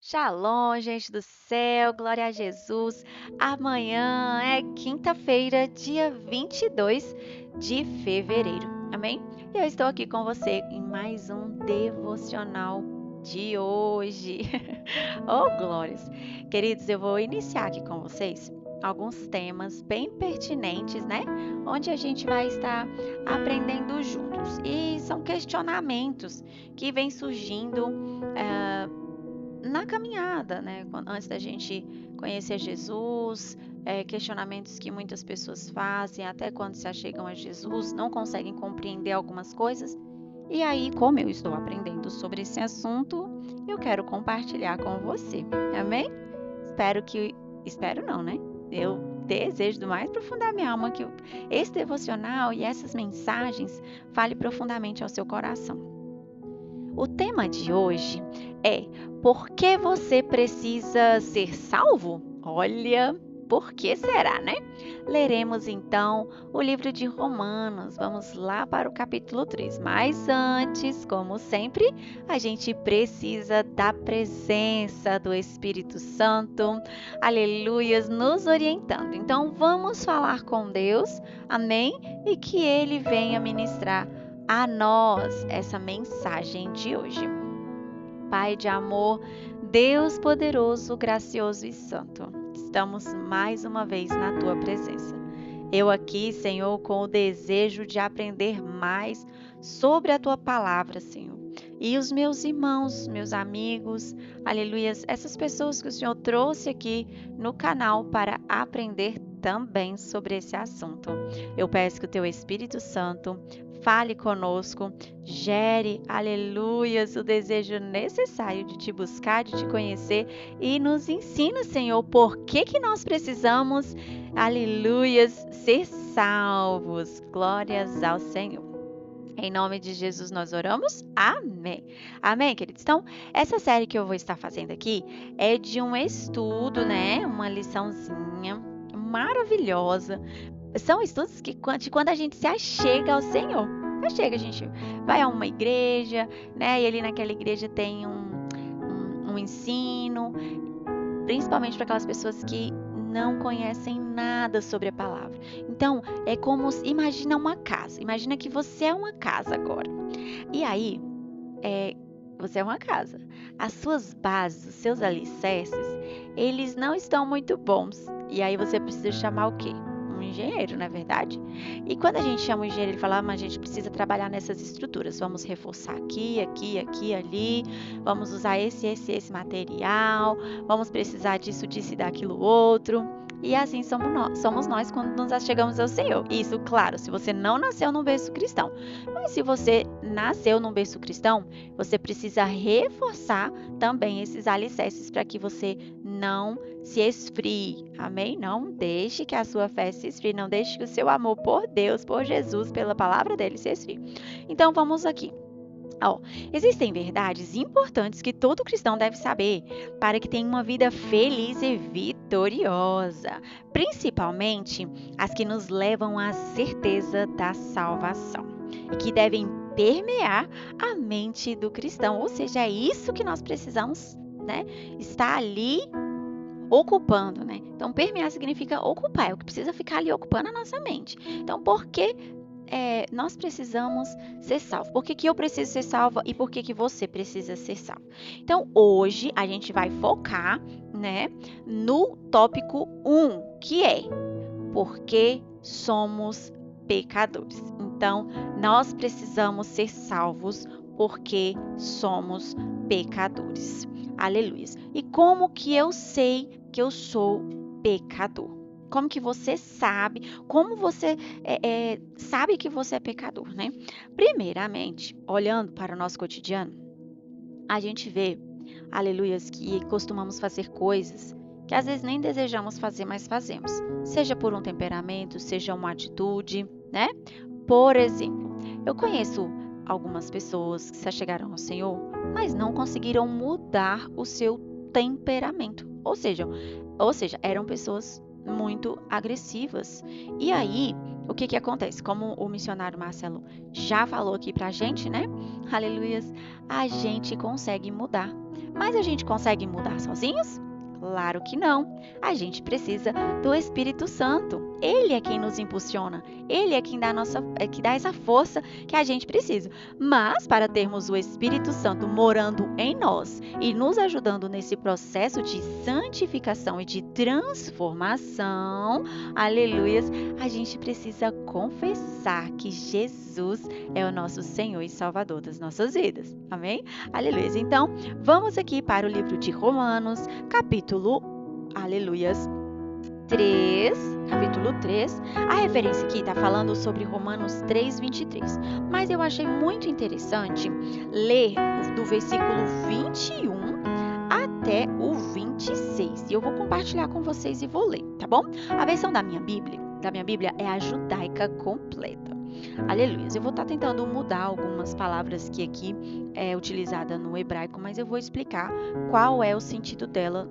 Shalom, gente do céu, glória a Jesus. Amanhã é quinta-feira, dia 22 de fevereiro. Amém? E eu estou aqui com você em mais um devocional de hoje. Oh, glórias. Queridos, eu vou iniciar aqui com vocês alguns temas bem pertinentes, né? Onde a gente vai estar aprendendo juntos. E são questionamentos que vêm surgindo. Na caminhada, né? Antes da gente conhecer Jesus, questionamentos que muitas pessoas fazem, até quando se achegam a Jesus, não conseguem compreender algumas coisas. E aí, como eu estou aprendendo sobre esse assunto, eu quero compartilhar com você. Amém? Espero que. Espero não, né? Eu desejo do mais profundo da minha alma que esse devocional e essas mensagens fale profundamente ao seu coração. O tema de hoje é: por que você precisa ser salvo? Olha, por que será, né? Leremos então o livro de Romanos. Vamos lá para o capítulo 3. Mas antes, como sempre, a gente precisa da presença do Espírito Santo, aleluias, nos orientando. Então vamos falar com Deus, amém? E que Ele venha ministrar a nós essa mensagem de hoje. Pai de amor, Deus poderoso, gracioso e santo, estamos mais uma vez na tua presença. Eu aqui, Senhor, com o desejo de aprender mais sobre a tua palavra, Senhor. E os meus irmãos, meus amigos, aleluias, essas pessoas que o Senhor trouxe aqui no canal para aprender também sobre esse assunto. Eu peço que o teu Espírito Santo fale conosco, gere, aleluias, o desejo necessário de te buscar, de te conhecer e nos ensina, Senhor, por que nós precisamos, aleluias, ser salvos. Glórias ao Senhor. Em nome de Jesus nós oramos. Amém. Amém, queridos. Então, essa série que eu vou estar fazendo aqui é de um estudo, né? Uma liçãozinha maravilhosa. São estudos que de quando a gente se achega ao Senhor. A gente vai a uma igreja, né? E ali naquela igreja tem um ensino, principalmente para aquelas pessoas que não conhecem nada sobre a palavra. Então, é como, imagina uma casa. Imagina que você é uma casa agora. E aí, você é uma casa. As suas bases, os seus alicerces, eles não estão muito bons. E aí você precisa chamar o quê? Um engenheiro, não é verdade? E quando a gente chama o engenheiro, ele fala, mas a gente precisa trabalhar nessas estruturas. Vamos reforçar aqui, aqui, aqui, ali. Vamos usar esse material. Vamos precisar disso, disso e daquilo outro. E assim somos nós quando nos chegamos ao Senhor. Isso, claro, se você não nasceu num berço cristão. Mas se você nasceu num berço cristão, você precisa reforçar também esses alicerces para que você não se esfrie. Amém? Não deixe que a sua fé se esfrie. Não deixe que o seu amor por Deus, por Jesus, pela palavra dele se esfrie. Então vamos aqui. Existem verdades importantes que todo cristão deve saber para que tenha uma vida feliz e vitoriosa, principalmente as que nos levam à certeza da salvação e que devem permear a mente do cristão. Ou seja, é isso que nós precisamos, né? Estar ali ocupando, né? Então, permear significa ocupar, é o que precisa ficar ali ocupando a nossa mente. Então, por que nós precisamos ser salvos? Por que eu preciso ser salva e por que você precisa ser salvo? Então, hoje a gente vai focar, né, no tópico 1, que é porque somos pecadores. Então, nós precisamos ser salvos porque somos pecadores. Aleluia. E como que eu sei que eu sou pecador? Como que você sabe? Como você sabe que você é pecador, né? Primeiramente, olhando para o nosso cotidiano, a gente vê, aleluias, que costumamos fazer coisas que às vezes nem desejamos fazer, mas fazemos. Seja por um temperamento, seja uma atitude, né? Por exemplo, eu conheço algumas pessoas que se achegaram ao Senhor, mas não conseguiram mudar o seu temperamento. Ou seja, eram pessoas muito agressivas. E aí, o que acontece? Como o missionário Marcelo já falou aqui pra gente, né? Aleluias, a gente consegue mudar. Mas a gente consegue mudar sozinhos? Claro que não. A gente precisa do Espírito Santo. Ele é quem nos impulsiona. Ele é quem dá, que dá essa força que a gente precisa. Mas, para termos o Espírito Santo morando em nós e nos ajudando nesse processo de santificação e de transformação, aleluias, a gente precisa confessar que Jesus é o nosso Senhor e Salvador das nossas vidas. Amém? Aleluias. Então, vamos aqui para o livro de Romanos, capítulo, aleluias, 3, capítulo 3. A referência aqui está falando sobre Romanos 3, 23. Mas eu achei muito interessante ler do versículo 21 até o 26. E eu vou compartilhar com vocês e vou ler, tá bom? A versão da minha Bíblia é a judaica completa. Aleluia. Eu vou estar tentando mudar algumas palavras que aqui é utilizada no hebraico, mas eu vou explicar qual é o sentido dela,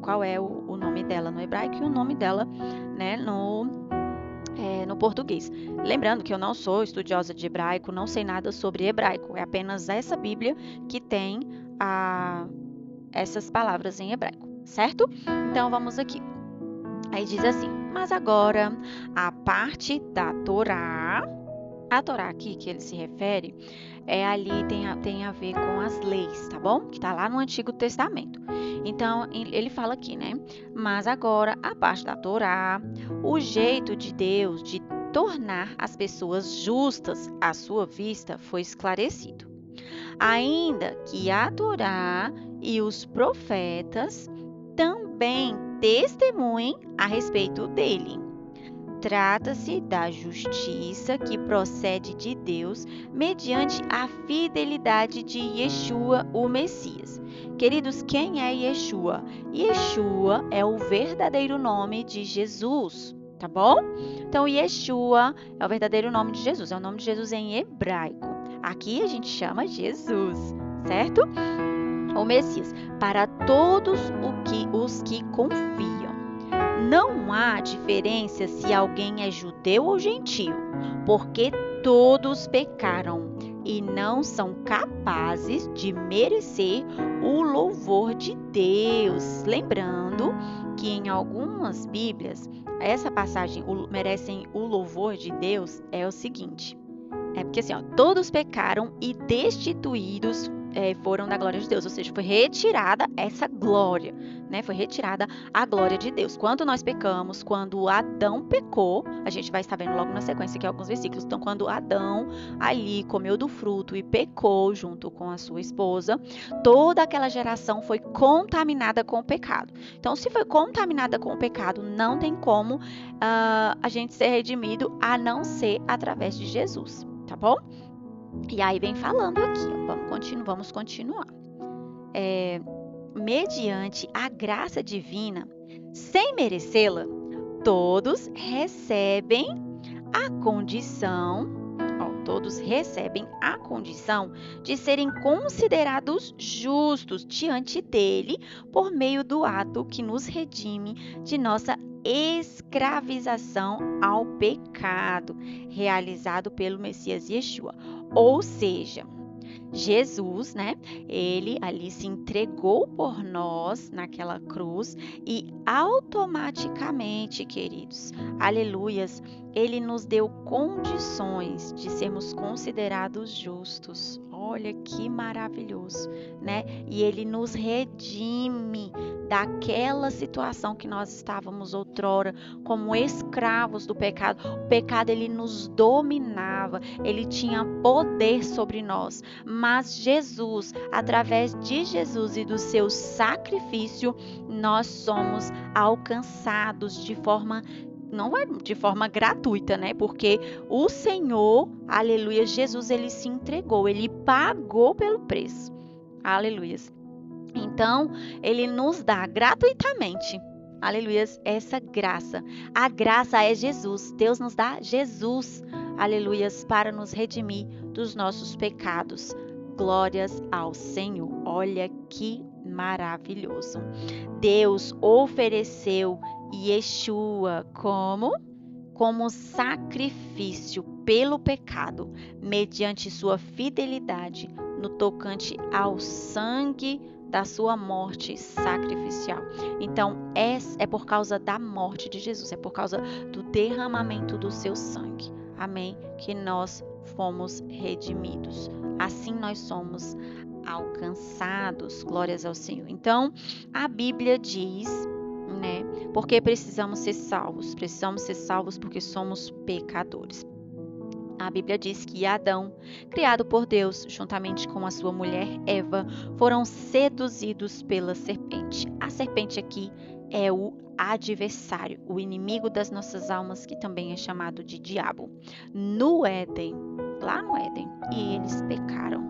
qual é o nome dela no hebraico e o nome dela, né, no português. Lembrando que eu não sou estudiosa de hebraico, não sei nada sobre hebraico, é apenas essa Bíblia que tem essas palavras em hebraico, certo? Então vamos aqui. Aí diz assim: mas agora a parte da Torá, a Torá aqui que ele se refere, ali tem a ver com as leis, tá bom? Que está lá no Antigo Testamento. Então, ele fala aqui, né? Mas agora a parte da Torá, o jeito de Deus de tornar as pessoas justas à sua vista foi esclarecido. Ainda que a Torá e os profetas também testemunhem a respeito dele. Trata-se da justiça que procede de Deus mediante a fidelidade de Yeshua, o Messias. Queridos, quem é Yeshua? Yeshua é o verdadeiro nome de Jesus, tá bom? Então, Yeshua é o verdadeiro nome de Jesus, é o nome de Jesus em hebraico. Aqui a gente chama Jesus, certo? O Messias, para todos os que confiam. Não há diferença se alguém é judeu ou gentio, porque todos pecaram e não são capazes de merecer o louvor de Deus. Lembrando que em algumas Bíblias, essa passagem, merecem o louvor de Deus, é o seguinte. É porque assim, todos pecaram e destituídos foram da glória de Deus, ou seja, foi retirada essa glória, né? Foi retirada a glória de Deus. Quando nós pecamos, quando Adão pecou, a gente vai estar vendo logo na sequência aqui alguns versículos. Então, quando Adão ali comeu do fruto e pecou junto com a sua esposa, toda aquela geração foi contaminada com o pecado. Então, se foi contaminada com o pecado, não tem como a gente ser redimido a não ser através de Jesus, tá bom? E aí vem falando aqui, vamos continuar. Mediante a graça divina, sem merecê-la, todos recebem a condição de serem considerados justos diante dele por meio do ato que nos redime de nossa escravização ao pecado, realizado pelo Messias Yeshua. Ou seja, Jesus, né? Ele ali se entregou por nós naquela cruz e automaticamente, queridos, aleluias, ele nos deu condições de sermos considerados justos. Olha que maravilhoso, né? E ele nos redime daquela situação que nós estávamos outrora como escravos do pecado. O pecado, ele nos dominava, ele tinha poder sobre nós, mas Jesus, através de Jesus e do seu sacrifício, nós somos alcançados de forma, não é de forma gratuita, né? Porque o Senhor, aleluia, Jesus, ele se entregou, ele pagou pelo preço. Aleluias. Então, ele nos dá gratuitamente, aleluias, essa graça. A graça é Jesus. Deus nos dá Jesus, aleluias, para nos redimir dos nossos pecados. Glórias ao Senhor. Olha que maravilhoso. Deus ofereceu Yeshua como sacrifício pelo pecado, mediante sua fidelidade no tocante ao sangue da sua morte sacrificial. Então, é por causa da morte de Jesus, é por causa do derramamento do seu sangue, amém? Que nós fomos redimidos. Assim nós somos alcançados, glórias ao Senhor. Então, a Bíblia diz, né? Porque precisamos ser salvos. Precisamos ser salvos porque somos pecadores. A Bíblia diz que Adão, criado por Deus, juntamente com a sua mulher Eva, foram seduzidos pela serpente. A serpente aqui é o adversário, o inimigo das nossas almas, que também é chamado de diabo. No Éden, lá no Éden, e eles pecaram.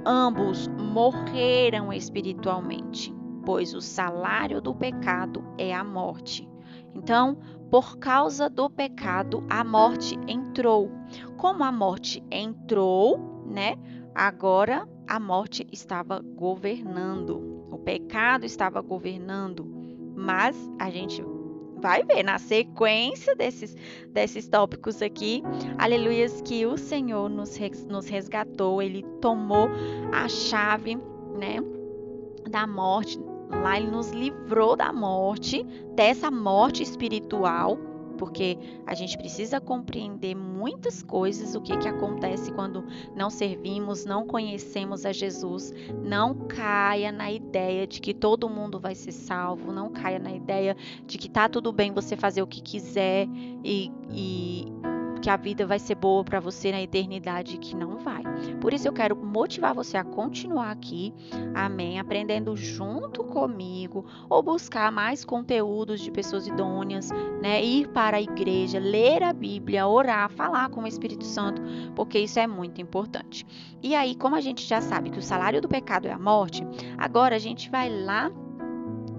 Ambos morreram espiritualmente, pois o salário do pecado é a morte. Então, por causa do pecado, a morte entrou. Como a morte entrou, né? Agora a morte estava governando. O pecado estava governando. Mas a gente vai ver na sequência desses tópicos aqui, aleluias, que o Senhor nos resgatou, Ele tomou a chave, né, da morte, lá Ele nos livrou da morte, dessa morte espiritual, porque a gente precisa compreender muitas coisas, o que acontece quando não servimos, não conhecemos a Jesus. Não caia na ideia de que todo mundo vai ser salvo, não caia na ideia de que tá tudo bem você fazer o que quiser e que a vida vai ser boa para você na eternidade, que não vai. Por isso eu quero motivar você a continuar aqui, amém, aprendendo junto comigo, ou buscar mais conteúdos de pessoas idôneas, né, ir para a igreja, ler a Bíblia, orar, falar com o Espírito Santo, porque isso é muito importante. E aí, como a gente já sabe que o salário do pecado é a morte, agora a gente vai lá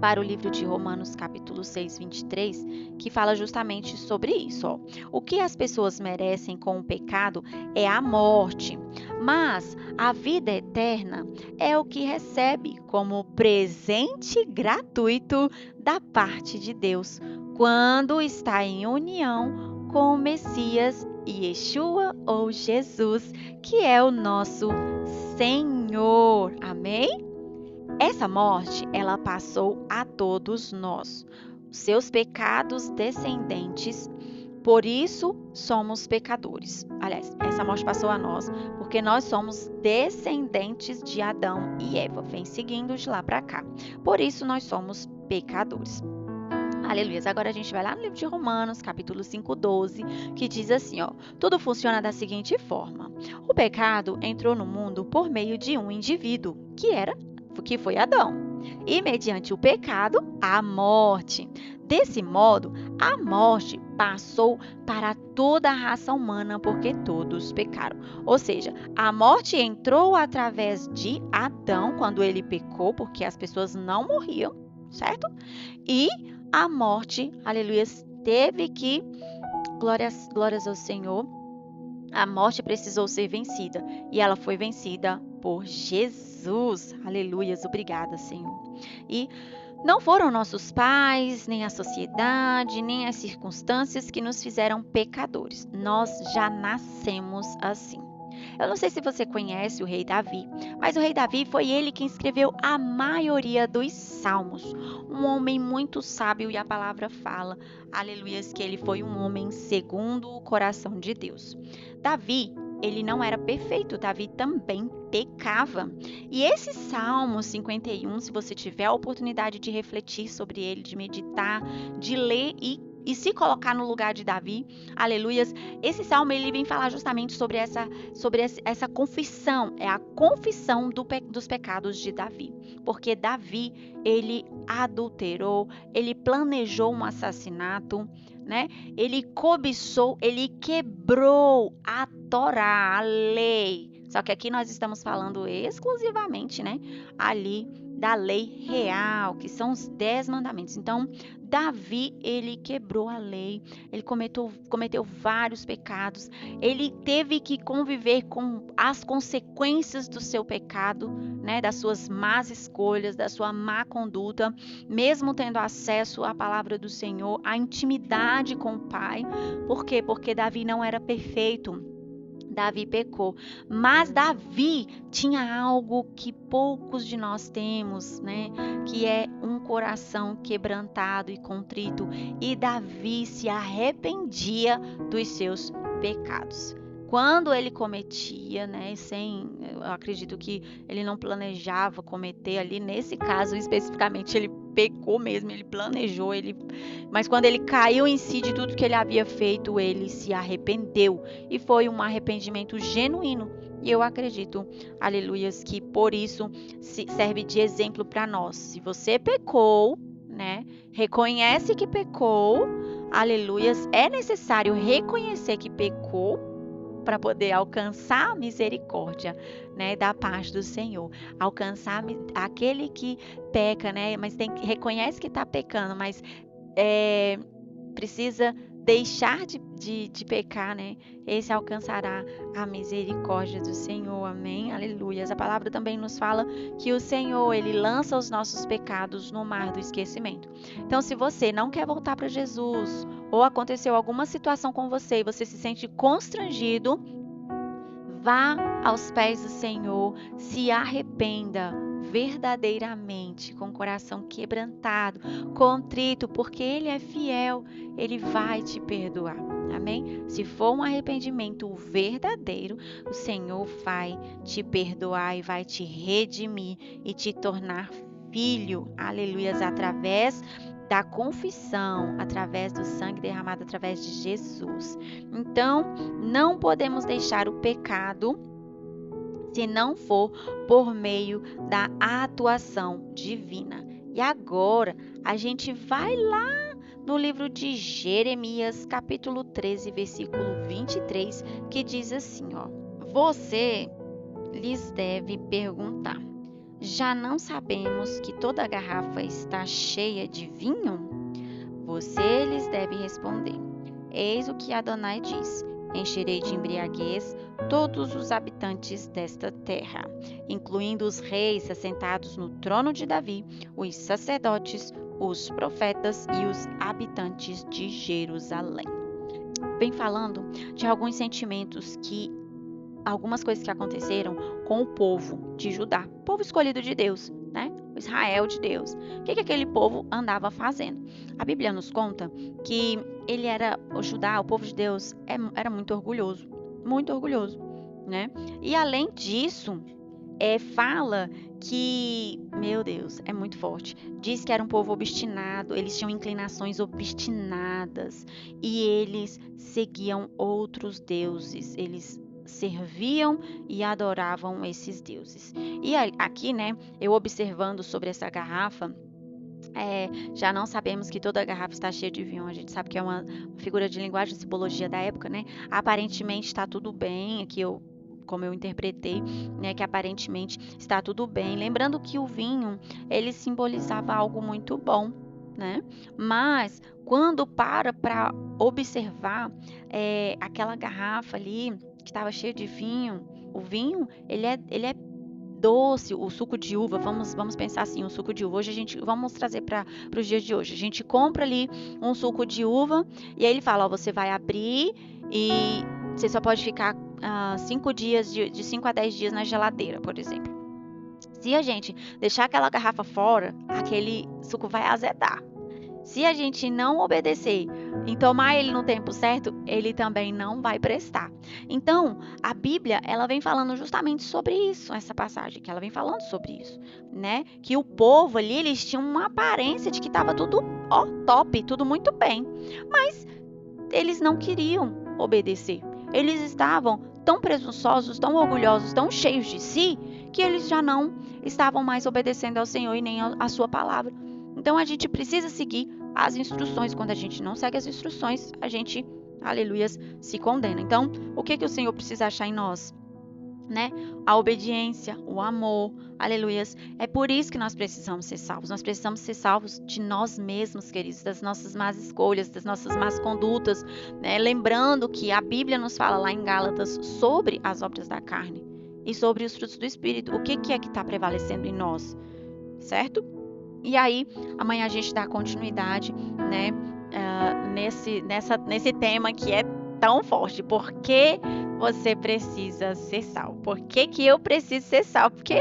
para o livro de Romanos, capítulo 6, 23, que fala justamente sobre isso. Ó. O que as pessoas merecem com o pecado é a morte, mas a vida eterna é o que recebe como presente gratuito da parte de Deus, quando está em união com o Messias, Yeshua ou Jesus, que é o nosso Senhor. Amém? Essa morte, ela passou a todos nós, seus pecados descendentes, por isso somos pecadores. Aliás, essa morte passou a nós, porque nós somos descendentes de Adão e Eva, vem seguindo de lá para cá. Por isso nós somos pecadores. Aleluia. Agora a gente vai lá no livro de Romanos, capítulo 5, 12, que diz assim, ó: tudo funciona da seguinte forma: o pecado entrou no mundo por meio de um indivíduo, que foi Adão, e mediante o pecado, a morte. Desse modo, a morte passou para toda a raça humana, porque todos pecaram. Ou seja, a morte entrou através de Adão, quando ele pecou, porque as pessoas não morriam, certo? E a morte, aleluia, teve que, glórias ao Senhor, a morte precisou ser vencida, e ela foi vencida por Jesus. Aleluias, obrigada, Senhor. E não foram nossos pais, nem a sociedade, nem as circunstâncias que nos fizeram pecadores. Nós já nascemos assim. Eu não sei se você conhece o rei Davi, mas o rei Davi foi ele quem escreveu a maioria dos salmos. Um homem muito sábio, e a palavra fala, aleluias, que ele foi um homem segundo o coração de Deus. Davi, ele não era perfeito, Davi também pecava. E esse Salmo 51, se você tiver a oportunidade de refletir sobre ele, de meditar, de ler e se colocar no lugar de Davi, aleluias, esse salmo ele vem falar justamente sobre essa confissão, é a confissão dos pecados de Davi, porque Davi, ele adulterou, ele planejou um assassinato, né? Ele cobiçou, ele quebrou a Torá, a lei. Só que aqui nós estamos falando exclusivamente, né, ali da lei real, que são os 10 mandamentos. Então, Davi, ele quebrou a lei, ele cometeu vários pecados, ele teve que conviver com as consequências do seu pecado, né, das suas más escolhas, da sua má conduta, mesmo tendo acesso à palavra do Senhor, à intimidade com o Pai. Por quê? Porque Davi não era perfeito. Davi pecou, mas Davi tinha algo que poucos de nós temos, né? Que é um coração quebrantado e contrito, e Davi se arrependia dos seus pecados. Quando ele cometia, né, eu acredito que ele não planejava cometer ali, nesse caso especificamente ele pecou mesmo, ele planejou, mas quando ele caiu em si de tudo que ele havia feito, ele se arrependeu, e foi um arrependimento genuíno. E eu acredito, aleluias, que por isso serve de exemplo para nós. Se você pecou, né, reconhece que pecou, aleluias, é necessário reconhecer que pecou para poder alcançar a misericórdia, né, da paz do Senhor. Alcançar aquele que peca, né, mas reconhece que está pecando, mas precisa deixar de pecar, né? Esse alcançará a misericórdia do Senhor, amém? Aleluias. A palavra também nos fala que o Senhor, ele lança os nossos pecados no mar do esquecimento. Então, se você não quer voltar para Jesus, ou aconteceu alguma situação com você e você se sente constrangido, vá aos pés do Senhor, se arrependa verdadeiramente, com o coração quebrantado, contrito, porque Ele é fiel, Ele vai te perdoar, amém? Se for um arrependimento verdadeiro, o Senhor vai te perdoar e vai te redimir e te tornar filho, aleluias, através da confissão, através do sangue derramado através de Jesus. Então, não podemos deixar o pecado se não for por meio da atuação divina. E agora, a gente vai lá no livro de Jeremias, capítulo 13, versículo 23, que diz assim, ó: Você lhes deve perguntar: já não sabemos que toda garrafa está cheia de vinho? Você lhes deve responder: eis o que Adonai diz: encherei de embriaguez todos os habitantes desta terra, incluindo os reis assentados no trono de Davi, os sacerdotes, os profetas e os habitantes de Jerusalém. Vem falando de alguns sentimentos algumas coisas que aconteceram com o povo de Judá, povo escolhido de Deus, né? O Israel de Deus. O que aquele povo andava fazendo? A Bíblia nos conta que o Judá, o povo de Deus, era muito orgulhoso, né? E além disso, fala que, meu Deus, é muito forte. Diz que era um povo obstinado, eles tinham inclinações obstinadas e eles seguiam outros deuses, eles serviam e adoravam esses deuses. E aqui, né, eu observando sobre essa garrafa, já não sabemos que toda garrafa está cheia de vinho. A gente sabe que é uma figura de linguagem, simbologia da época, né? Aparentemente está tudo bem, como eu interpretei, né, que aparentemente está tudo bem. Lembrando que o vinho, ele simbolizava algo muito bom, né? Mas quando para observar aquela garrafa ali que estava cheia de vinho, o vinho, ele é doce, o suco de uva, vamos pensar assim, o suco de uva. Hoje vamos trazer para os dias de hoje. A gente compra ali um suco de uva e aí ele fala, ó, você vai abrir e você só pode ficar 5 dias, de 5 a 10 dias na geladeira, por exemplo. Se a gente deixar aquela garrafa fora, aquele suco vai azedar. Se a gente não obedecer em tomar ele no tempo certo, ele também não vai prestar. Então, a Bíblia, ela vem falando justamente sobre isso, essa passagem que ela vem falando sobre isso, né? Que o povo ali, eles tinham uma aparência de que estava tudo top, tudo muito bem, mas eles não queriam obedecer. Eles estavam tão presunçosos, tão orgulhosos, tão cheios de si, que eles já não estavam mais obedecendo ao Senhor e nem à sua palavra. Então, a gente precisa seguir as instruções. Quando a gente não segue as instruções, a gente, aleluias, se condena. Então, o que o Senhor precisa achar em nós? Né? A obediência, o amor, Aleluias. É por isso que nós precisamos ser salvos. Nós precisamos ser salvos de nós mesmos, queridos, das nossas más escolhas, das nossas más condutas, né? Lembrando que a Bíblia nos fala lá em Gálatas sobre as obras da carne e sobre os frutos do Espírito. O que é que está prevalecendo em nós, certo? E aí, amanhã a gente dá continuidade, né, nesse tema que é tão forte. Por que você precisa ser salvo? Por que eu preciso ser salvo? Porque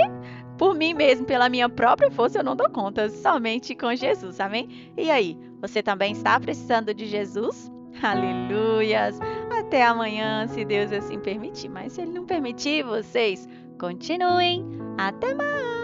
por mim mesmo, pela minha própria força, eu não dou conta, somente com Jesus, amém? E aí, você também está precisando de Jesus? Aleluias! Até amanhã, se Deus assim permitir. Mas se Ele não permitir, vocês continuem. Até mais!